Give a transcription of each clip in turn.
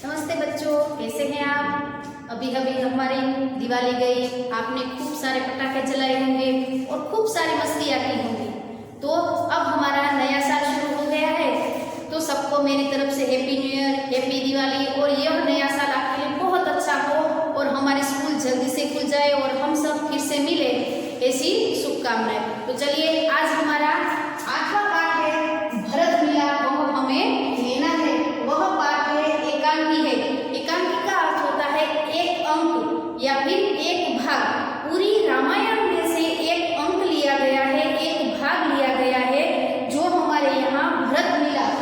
नमस्ते बच्चों, कैसे हैं आप। अभी अभी हमारी दिवाली गई, आपने खूब सारे पटाखे जलाए होंगे और खूब सारी मस्तियाँ की होंगी। तो अब हमारा नया साल शुरू हो गया है, तो सबको मेरी तरफ से happy new year, happy Diwali. और यह नया साल आपके लिए बहुत अच्छा हो और हमारे स्कूल जल्दी से खुल जाए और हम सब फिर से मिले, ऐसी शुभकामनाएं। तो चलिए, आज हमारा 8वां पाठ है भरत मिलाप, वह हमें लेना है। वह पाठ है एकांकी है। एकांकी का अर्थ होता है एक अंक या फिर एक भाग। पूरी रामायण में से एक अंक लिया गया है, एक भाग लिया गया है, जो हमारे यहाँ भरत मिलाप,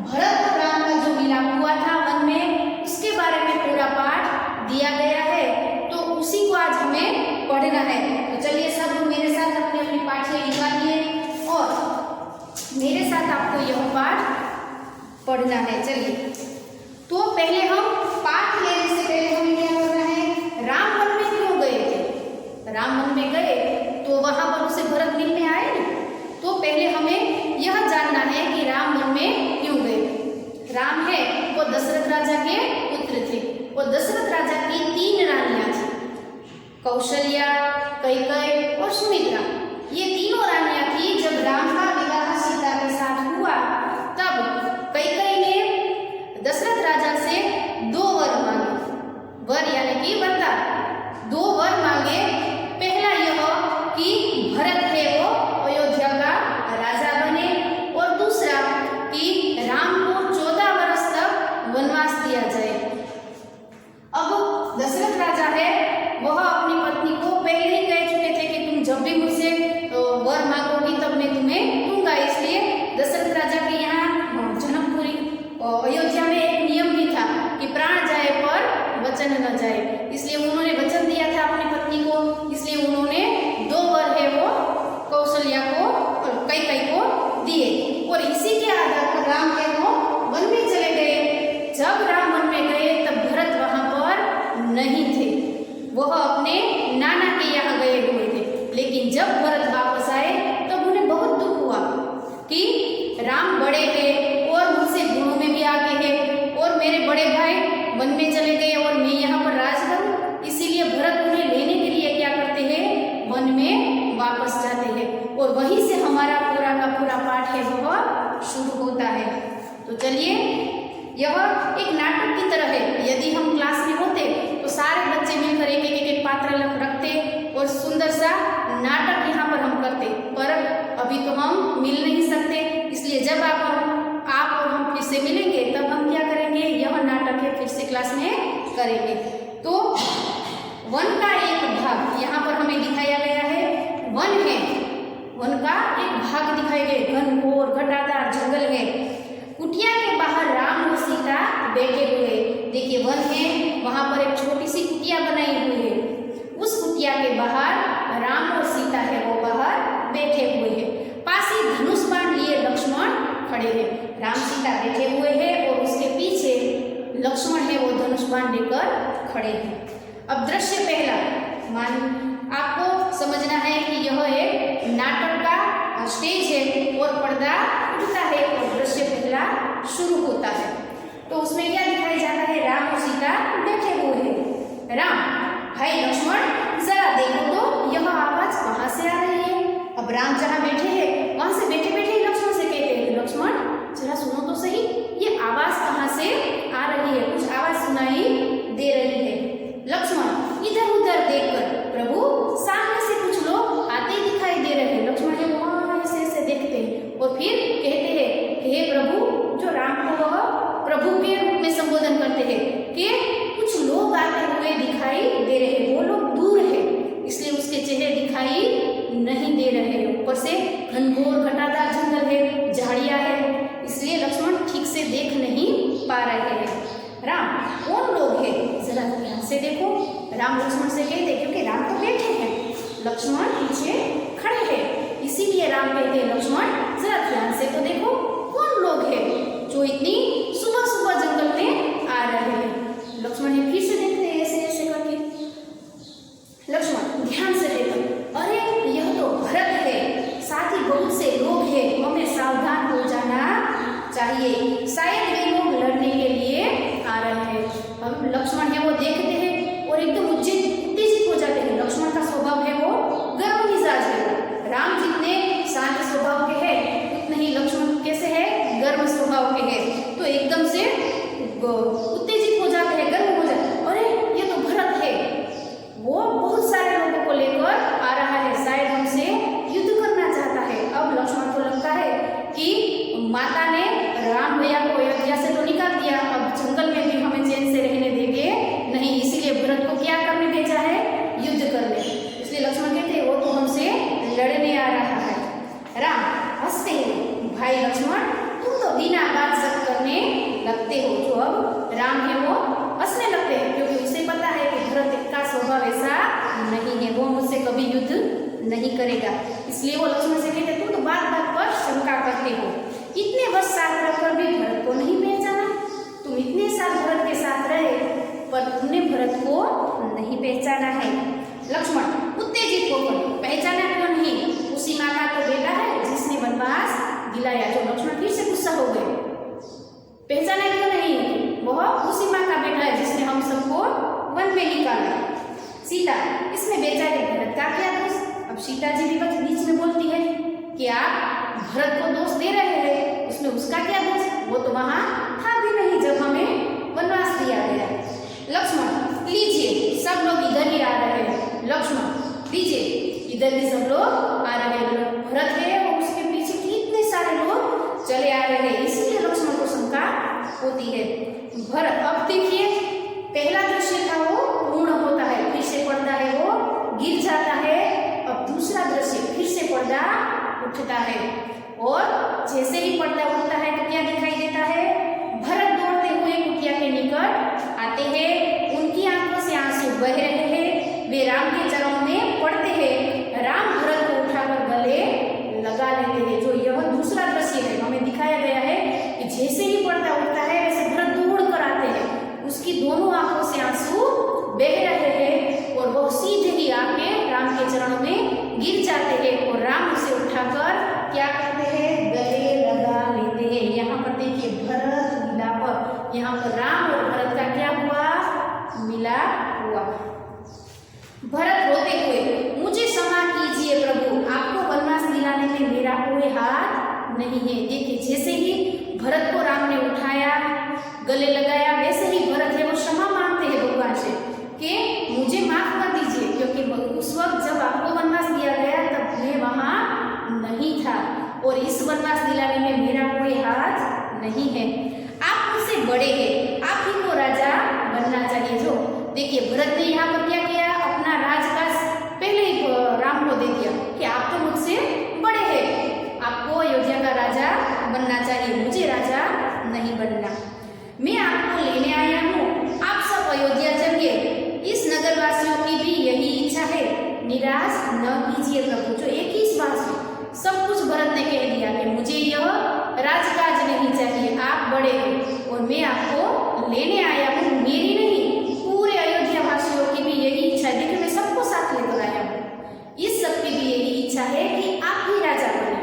भरत और राम का जो मिलाप हुआ था वन में, उसके बारे में पूरा पाठ दिया गया है। तो उसी को आज हमें पढ़ना है। तो चलिए, सब लोग मेरे साथ अपनी अपनी पाठियाँ निकालिए और मेरे साथ आपको यह पाठ पढ़ना है। चलिए, तो पहले हम पाठ लेने से पहले हमें क्या करना है, राम वन में क्यों गए थे। राम वन में गए तो वहां पर उसे भरत मिलने आए ना, तो पहले हमें यह जानना है कि राम वन में क्यों गए। राम है वो दशरथ राजा के पुत्र थे और दशरथ राजा की 3 रानियां थी, कौशल्या, कैकेयी और सुमित्रा। ये तीनों रानियां थी। जब राम का विवाह सीता के साथ हुआ, तब कैकेयी ने दशरथ राजा से 2 वर मांगे। वर यानी कि वरदान। 2 वर मांगे। पहला यह कि भरत है वो अयोध्या का राजा बने, और दूसरा कि राम को 14 वर्ष तक वनवास दिया जाए। अब दशरथ राजा है, वह अपनी पत्नी को पहले ही कह चुके थे कि तुम जब भी मुझसे वर मांगोगी तब मैं तुम्हें दूंगा। इसलिए दशरथ राजा के यहाँ जनकपुरी अयोध्या में एक नियम भी था कि प्राण जाए पर वचन न जाए। इसलिए उन्होंने वचन दिया था अपनी पत्नी को, इसलिए उन्होंने 2 वर है वो कौशल्या को और कैकेयी को दिए। और इसी के आधार पर राम है वो वन में चले गए। जब राम वन में गए तब भरत वहां पर नहीं थे, वह अपने नाना के यहाँ गए हुए थे। लेकिन जब भरत वापस आए तब उन्हें बहुत दुख हुआ कि राम बड़े हैं और मुझसे गुणों में भी आगे हैं, और मेरे बड़े भाई वन में चले गए और मैं यहाँ पर राज करूं। इसीलिए भरत उन्हें लेने के लिए क्या करते हैं, वन में वापस जाते हैं। और वहीं से हमारा पूरा का पूरा पाठ है वह शुरू होता है। तो चलिए, यह एक नाटक की तरह है। यदि हम क्लास में होते तो सारे बच्चे मिलकर एक एक पात्र रखते और सुंदर सा नाटक यहाँ पर हम करते, पर अभी तो हम मिल नहीं सकते। इसलिए जब आप और हम फिर से मिलेंगे तब हम क्या करेंगे, यह नाटक है फिर से क्लास में करेंगे। तो वन का एक भाग यहाँ पर हमें दिखाया गया है। वन है, वन का एक भाग दिखाए गए। घनघोर घटादार जंगल है। कुटिया के बाहर राम और सीता बैठे हुए। देखिए, वन है, वहां पर एक छोटी सी कुटिया बनाई हुई है। उस कुटिया के बाहर राम और सीता है वो बाहर बैठे हुए हैं। पास ही धनुष बाण लिए लक्ष्मण खड़े हैं। राम सीता बैठे हुए हैं और उसके पीछे लक्ष्मण है वो धनुष बाण लेकर खड़े हैं। अब दृश्य पहला, आपको समझना है कि यह एक नाटक का स्टेज है और पर्दा उठता है और दृश्य पहला शुरू होता है। तो उसमें क्या दिखाया जाता है, राम और सीता बैठे हुए हैं। राम, भाई लक्ष्मण जरा देखो तो यह आवाज कहाँ से आ रही है। अब राम जहाँ बैठे हैं वहां से बैठे बैठे ही लक्ष्मण से कहते हैं, लक्ष्मण जरा सुनो तो सही, ये आवाज कहाँ से आ रही है, कुछ आवाज सुनाई दे रही है। लक्ष्मण इधर उधर देखकर, प्रभु सामने से कुछ लोग आते दिखाई दे रहे हैं। लक्ष्मण जब वहां ऐसे ऐसे देखते हैं और फिर कहते हैं कि हे प्रभु, जो राम को वह प्रभु के रूप में संबोधन करते हैं, कि कुछ लोग आते हुए दिखाई दे रहे हैं। वो लोग दूर है, इसलिए उसके चेहरे दिखाई नहीं दे रहे हैं। ऊपर से घनघोर घटादार जंगल है, झाड़ियां है, इसलिए लक्ष्मण ठीक से देख नहीं पा रहे हैं। राम, कौन लोग हैं, जरा ध्यान से देखो। राम लक्ष्मण से कहते, क्योंकि राम तो बैठे हैं, लक्ष्मण पीछे खड़े हैं, इसीलिए राम कहते हैं, लक्ष्मण जरा ध्यान से तो देखो, कौन लोग हैं जो इतनी सुबह सुबह जंगल में आ रहे हैं। लक्ष्मण ने फिर से देखते हैं ऐसे ऐसे करके। लक्ष्मण ध्यान से देखो, अरे यह तो भरत है, साथ ही बहुत से लोग हैं, हमें सावधान हो जाना चाहिए। शायद वे लोग लड़ने के लिए आ रहे हैं। उत्तेजित हो जाते हैं, गर्व हो जाते हैं, अरे ये तो भरत है, वो बहुत सारे लोगों को लेकर आ रहा है, शायद हमसे युद्ध करना चाहता है। अब लक्ष्मण को लगता है कि माता ने राम भैया को अयोध्या से तो निकाल दिया, अब जंगल में भी हमें चैन से रहने देंगे नहीं, इसीलिए भरत को क्या करने भेजा है, युद्ध करने। इसलिए लक्ष्मण कहते हैं वो तो हमसे लड़ने आ रहा है। राम हंसते हैं, भाई लक्ष्मण तुम तो बिना बात सब करने लगते हो। जो अब राम है वो हंसने लगते हैं, क्योंकि उसे पता है कि भरत का स्वभाव ऐसा नहीं है, वो मुझसे कभी युद्ध नहीं करेगा। इसलिए वो लक्ष्मण से कहते तुम तो बात बात पर शंका करते हो, इतने वर्ष साथ रहकर भी भरत को नहीं पहचाना, तुम इतने साल भरत के साथ रहे पर तुमने भरत को नहीं पहचाना है। लक्ष्मण उत्तेजित होकर पहचाना क्यों नहीं, उसी माँ का तो बेटा है जिसने वनवास दिलाया। जो लक्ष्मण फिर से गुस्सा हो गए, पहचाना क्यों नहीं, वह उसी माँ का बेटा है जिसने हम सबको वन में निकाला। सीता इसमें बेचारे भरत का क्या दोष। अब सीता जी भी बीच में बोलती है कि आप भरत को दोष दे रहे हैं, उसमें उसका क्या दोष, वो तो वहां था भी नहीं जब हमें वनवास दिया गया। लक्ष्मण लीजिए, सब लोग इधर ही आ रहे हैं, लक्ष्मण लीजिए इधर भी सब लोग आ रहे हैं, भरत है और उसके पीछे कितने सारे लोग चले आ रहे हैं, इसलिए लक्ष्मण को शंका होती है। भरत अब देखिए पहला दृश्य था वो पूर्ण होता है, फिर से पर्दा है वो गिर जाता है, अब दूसरा दृश्य फिर से पर्दा उठता है, और जैसे ही पर्दा उठता है तो क्या दिखाई देता है, भरत दौड़ते हुए कुटिया के निकट आते हैं, उनकी आंखों से आंसू बह रहे हैं, वे राम के चरणों में पड़ते हैं, राम भरत को उठाकर गले लगा लेते हैं। जो यह दूसरा दृश्य है हमें दिखाया गया है कि जैसे ही पर्दा उठता है वैसे भरत दौड़ कर आते हैं, उसकी दोनों आंखों से आंसू बह रहे हैं और वह सीधे ही आके राम के चरणों में गिर जाते हैं और राम उसे उठाकर क्या करते हैं, गले लगा लेते हैं। यहाँ पर देखिए भरत मिलाप, यहाँ पर राम और भरत का क्या हुआ, मिलाप हुआ। भरत रोते हुए मुझे क्षमा कीजिए प्रभु, आपको वनवास दिलाने में मेरा कोई हाथ नहीं है। देखिए जैसे ही भरत को राम ने उठाया गले लगाया, वैसे ही भरत है वो क्षमा मांगते हैं भगवान से कि मुझे माफ कर दीजिए, क्योंकि उस वक्त जब आपको वनवास दिया गया तब मैं वहां नहीं था और इस वनवास दिलाने में मेरा कोई हाथ नहीं है, आप मुझसे बड़े हैं, आप ही को राजा बनना चाहिए। जो देखिए भरत ने यहाँ पर क्या किया, अपना राजकाज पहले ही राम को दे दिया कि आप तो मुझसे बड़े हैं, आपको अयोध्या का राजा बनना चाहिए, मुझे राजा नहीं बनना। मैं आपको लेने आया हूँ, आप सब अयोध्या चलिए, इस नगरवासियों की भी यही इच्छा है, निराश न कीजिए प्रभु। जो एक ही इस बात से सब कुछ भरत ने कह दिया कि मुझे यह राजकाज नहीं चाहिए, आप बड़े हैं और मैं आपको लेने आया हूँ, मेरी नहीं पूरे अयोध्या वासियों की भी यही इच्छा है। देखिए मैं सबको साथ लेकर आया हूँ, इस सबकी भी यही इच्छा है कि आप ही राजा बने,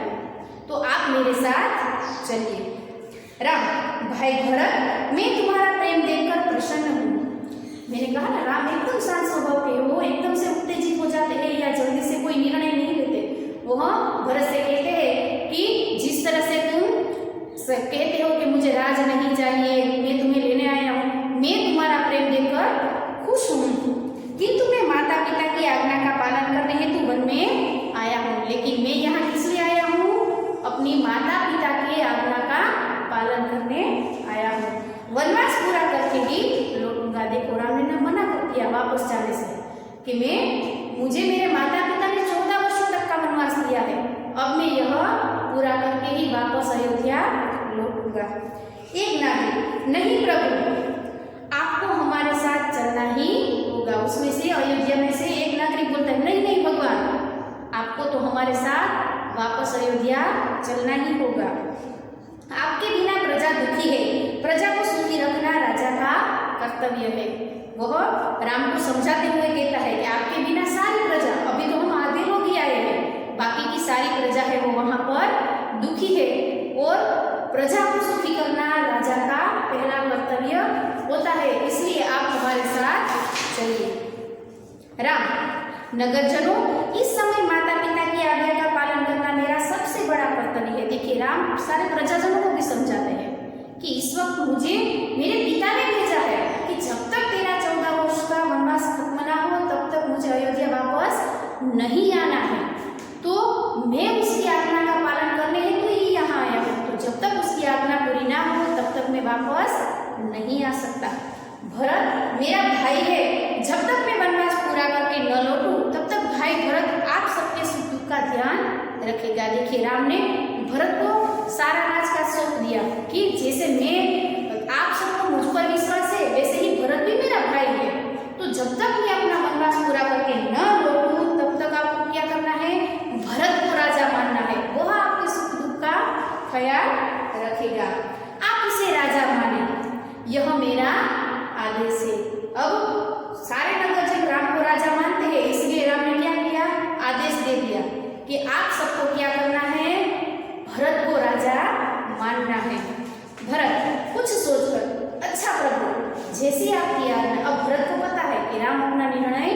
तो आप मेरे साथ चलिए। राम भाई भरत मैं तुम्हारा प्रेम देखकर प्रसन्न हूँ। मैंने कहा ना राम एकदम शांत स्वभाव के, वो एकदम से उत्तेजित हो जाते हैं या जल्दी से कोई निर्णय नहीं लेते। वो भरत से कहते हैं कि जिस तरह से तुम कहते हो कि मुझे राज नहीं चाहिए, मैं तुम्हें लेने आया हूँ, मैं तुम्हारा प्रेम देखकर खुश हूँ, किंतु मैं माता पिता की आज्ञा का पालन करने हेतु वन में आया हूँ। लेकिन मैं यहाँ किस लिए आया हूँ, अपनी माता पिता की आज्ञा का पालन करने आया हूँ, वनवास पूरा करके ही लौटूंगा। देखो राम ने मना कर दिया वापस जाने से कि मुझे मेरे माता पिता ने 14 वर्षों तक का वनवास दिया है, अब मैं यह पूरा करके ही वापस अयोध्या लौटूंगा। एक नागरिक नहीं प्रभु आपको हमारे साथ चलना ही होगा। उसमें से अयोध्या में से एक नागरिक बोलता है नहीं नहीं भगवान आपको तो हमारे साथ वापस अयोध्या चलना ही होगा, आपके बिना प्रजा दुखी है, प्रजा को सुखी रखना राजा का कर्तव्य है। वह राम को समझाते हुए कहता है कि आपके बिना सारी प्रजा, अभी तो हम आधे लोग ही आए हैं, बाकी की सारी प्रजा है वो वहां पर दुखी है और प्रजा को सुखी करना राजा का पहला कर्तव्य होता है, इसलिए आप हमारे साथ चलिए। राम नगरजनों इस समय माता पिता की आज्ञा का पालन करना मेरा सबसे बड़ा कर्तव्य है। देखिए राम सारे प्रजाजनों को भी समझाते हैं कि इस वक्त मुझे मेरे पिता ने नहीं आ सकता। भरत मेरा भाई है, जब तक मैं वनवास पूरा करके न लौटूं तब तक भाई भरत आप सबके सुख दुख का ध्यान रखेगा। देखिए राम ने भरत को सारा राजकाज सौंप दिया कि जैसे मैं आप सबको मुझ पर विश्वास है वैसे ही भरत भी मेरा भाई है, तो जब तक मैं अपना वनवास पूरा करके न लौटूं तब तक आपको क्या करना है, भरत को राजा मानना है, वह आपके सुख दुख का ख्याल रखेगा, आप इसे राजा माने, यह मेरा आदेश है। अब सारे नगरजन राम को राजा मानते हैं, इसलिए राम ने क्या किया, आदेश दे दिया कि आप सबको क्या करना है, भरत को राजा मानना है। भरत कुछ सोचकर, अच्छा प्रभु जैसी आपकी आज्ञा। अब भरत को पता है कि राम अपना निर्णय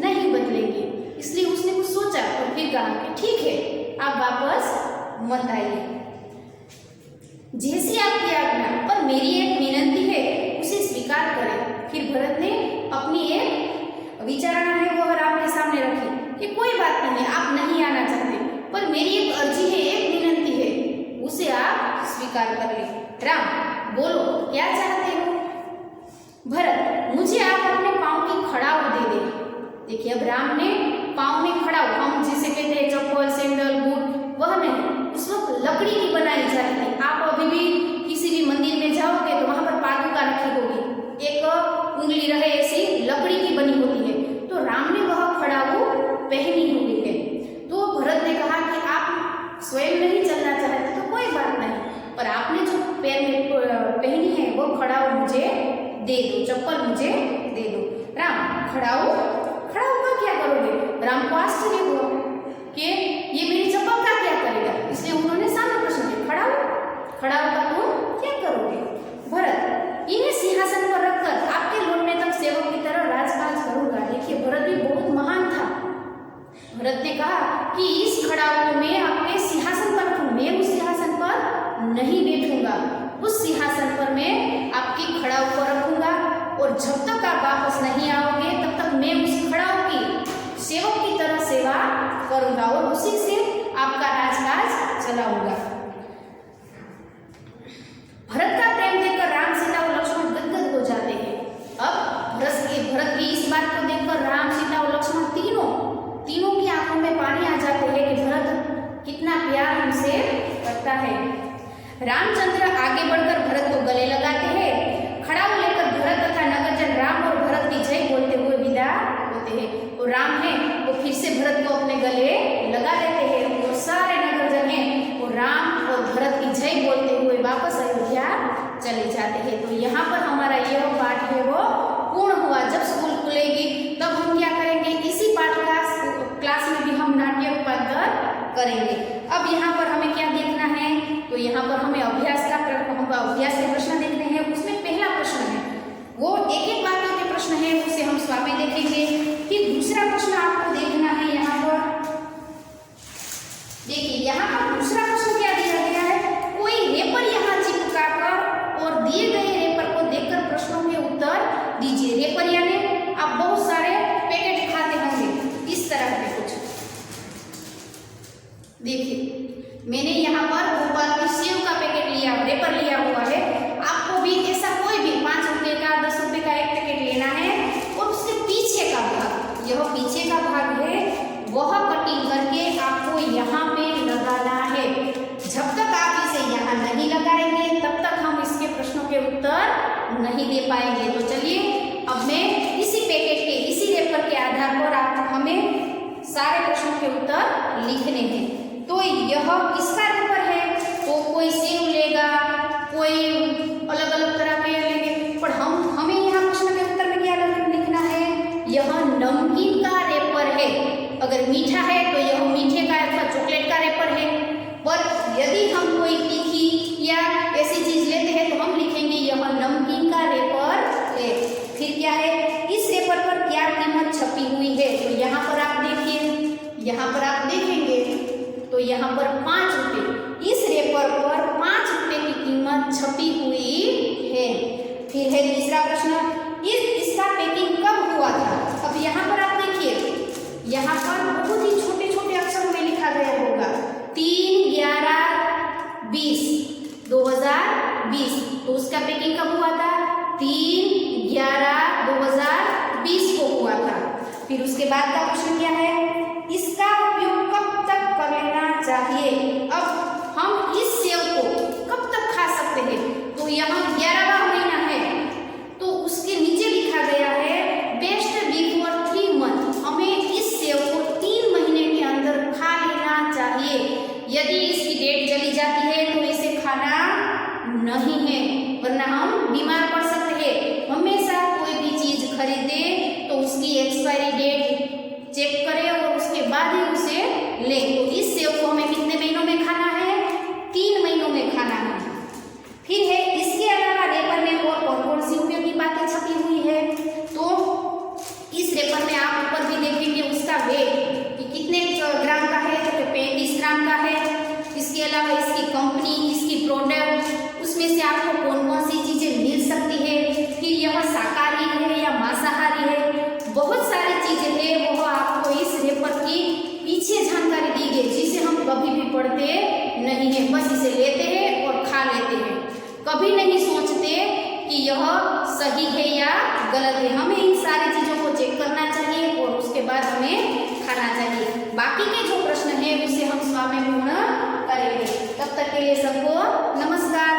नहीं बदलेंगे, इसलिए उसने कुछ सोचा और फिर कहा कि ठीक है आप वापस मत आइए, जैसी आपकी आज्ञा, पर मेरी एक विनंती है उसे स्वीकार करें। फिर भरत ने अपनी एक विचारणा है वह राम के सामने रखी कि कोई बात नहीं, आप नहीं आना चाहते, पर मेरी एक अर्जी है, एक विनंती है, उसे आप स्वीकार कर लें। राम बोलो क्या चाहते हो। भरत मुझे आप अपने पाँव की खड़ाऊ दे दे। देखिए अब राम ने पाँव में खड़ाऊ, हम जिसे कहते हैं चप्पल सैंडल बूट, वह नहीं, उस वक्त लकड़ी की बनाई जाती थी। आप अभी भी किसी भी मंदिर में जाओगे तो वहां पर पादुका रखी होगी, एक उंगली रहे ऐसी लकड़ी की बनी होती है, तो राम ने वह खड़ाऊ पहनी हुई है। तो भरत ने कहा कि आप स्वयं नहीं चलना चाहते तो कोई बात नहीं, पर आपने जो पैर में पहनी है वो खड़ाऊ मुझे दे दो, चप्पल मुझे दे दो। राम खड़ाऊ का क्या करोगे। राम को आश्चर्य हुआ कि ये मेरी चप्पल का क्या करेगा, इसलिए उन्होंने सामने प्रश्न किया, खड़ाऊ का तुम क्या करोगे। भरत इन्हें सिंहासन पर रखकर आपके लौटने तक सेवक की तरह राजकाज करूंगा। देखिए भरत भी बहुत महान था। भरत ने कहा कि इस खड़ाऊ को मैं आपके सिंहासन पर रखूं, मैं उस सिंहासन पर नहीं बैठूंगा, उस सिंहासन पर मैं आपकी खड़ाऊ को रखूंगा, और जब तक आप वापस नहीं आओगे तब तक मैं उस खड़ाऊ की सेवक की तरह सेवा करूंगा और उसी से आपका राजकाज चलाऊंगा। भरत का प्रेम देखकर राम, सीता और लक्ष्मण गदगद हो जाते हैं। अब भरत की इस बात को देखकर राम, सीता और लक्ष्मण तीनों की आंखों में पानी आ जाते हैं कि भरत कितना प्यार हमसे करता है। रामचंद्र आगे बढ़कर भरत को गले लगाते हैं, खड़ाऊ लेकर भरत तथा नगरजन राम और भरत की जय बोलते हुए विदा होते हैं। और राम है वो फिर से भरत को अपने गले लगा लेते हैं और सारे नगरजन हैं वो राम और भरत की जय बोलते हुए वापस अयोध्या चले जाते हैं। तो यहाँ पर हमारा यह पाठ है वो पूर्ण हुआ। जब स्कूल खुलेगी तब हम क्या करेंगे, इसी पाठ क्लास में भी हम नाट्य रूपांतर करेंगे। अब यहाँ पर हमें क्या देखना है, तो यहाँ पर हमें अभ्यास के प्रश्न देखने हैं। उसमें पहला प्रश्न है वो एक वाक्य के प्रश्न है, उसे हम स्वामी देखेंगे। फिर दूसरा प्रश्न आपको देखना है, यहाँ पर देखिए, यहाँ पर दूसरा प्रश्न क्या दिया गया है, कोई रेपर यहाँ चिपका कर और दिए गए रेपर को देखकर प्रश्नों के उत्तर दीजिए। रेपर यानी आप बहुत सारे पैकेट खाते होंगे इस तरह के कुछ। देखिए मैंने यहाँ पर भोपाल की सेव का पैकेट लिया, रेपर लिया हुआ है। आपको भी ऐसा कोई भी 5 रुपये का 10 रुपये का एक पैकेट लेना है और उसके पीछे का भाग, यह पीछे का भाग है, वह कटिंग करके आपको यहाँ पे लगाना है। जब तक आप इसे यहाँ नहीं लगाएंगे तब तक हम इसके प्रश्नों के उत्तर नहीं दे पाएंगे। तो चलिए अब मैं इसी पैकेट के, इसी रेपर के आधार पर आप हमें सारे प्रश्नों के उत्तर लिखने हैं। तो यह किसका रेपर है, तो कोई सेव लेगा, कोई अलग अलग तरह के लेंगे, पर हमें यहाँ प्रश्न के उत्तर में क्या लिखना है, यह नमकीन का रेपर है। अगर मीठा है तो यह मीठे का अथवा चॉकलेट का रेपर है, पर यदि हम कोई तीखी या ऐसी चीज लेते हैं तो हम लिखेंगे यह नमकीन का रेपर है। फिर क्या है, इस रेपर पर क्या कीमत छपी हुई है, तो यहाँ पर आप देखिए, यहाँ पर आप देखेंगे तो यहाँ पर 5 रुपये, इस रेपर पर 5 रुपये की कीमत छपी हुई है। फिर है तीसरा प्रश्न, इसका पैकिंग कब हुआ था। अब यहाँ पर आप देखिए, यहाँ पर बहुत ही छोटे छोटे अक्षरों में लिखा गया होगा 3/11/20 2020, तो उसका पैकिंग कब हुआ था 3/11/2020 को हुआ था। फिर उसके बाद का प्रश्न क्या है, इसका उपयोग कब तक कर लेना चाहिए। अब हम इस सेव को कब तक खा सकते हैं, तो यहाँ 11वां महीना है तो उसके नीचे लिखा गया है बेस्ट बिफोर 3 मंथ। हमें इस सेव को 3 महीने के अंदर खा लेना चाहिए। यदि इसकी डेट चली जाती है तो इसे खाना नहीं है, वरना हम बीमार पड़ सकते हैं। हमेशा कोई भी चीज खरीदे तो उसकी एक्सपायरी डेट चेक करें और उसके बाद ही उसे लें। तो इस सेव को हमें कितने महीनों में खाना है, 3 महीनों में खाना है। फिर है इसके अलावा रेपर में और कौन सी उपयोगी बातें छपी हुई है, तो इस रेपर में आप ऊपर भी देखेंगे उसका वेट कि कितने ग्राम का है, तो 35 ग्राम का है। इसके अलावा इसकी कंपनी, इसकी प्रोडक्ट, उसमें से आपको कौन कौन सी चीजें मिल सकती है, फिर यह शाकाहारी है या मांसाहारी है, बहुत सारी चीजें हैं वो आपको इस रेपर की पीछे जानकारी दी गई, जिसे हम कभी भी पढ़ते नहीं है, बस इसे लेते हैं और खा लेते हैं, कभी नहीं सोचते कि यह सही है या गलत है। हमें इन सारी चीजों को चेक करना चाहिए और उसके बाद हमें खाना चाहिए। बाकी के जो प्रश्न है उसे हम स्वामी पूर्ण करेंगे। तब तक के लिए सबको नमस्कार।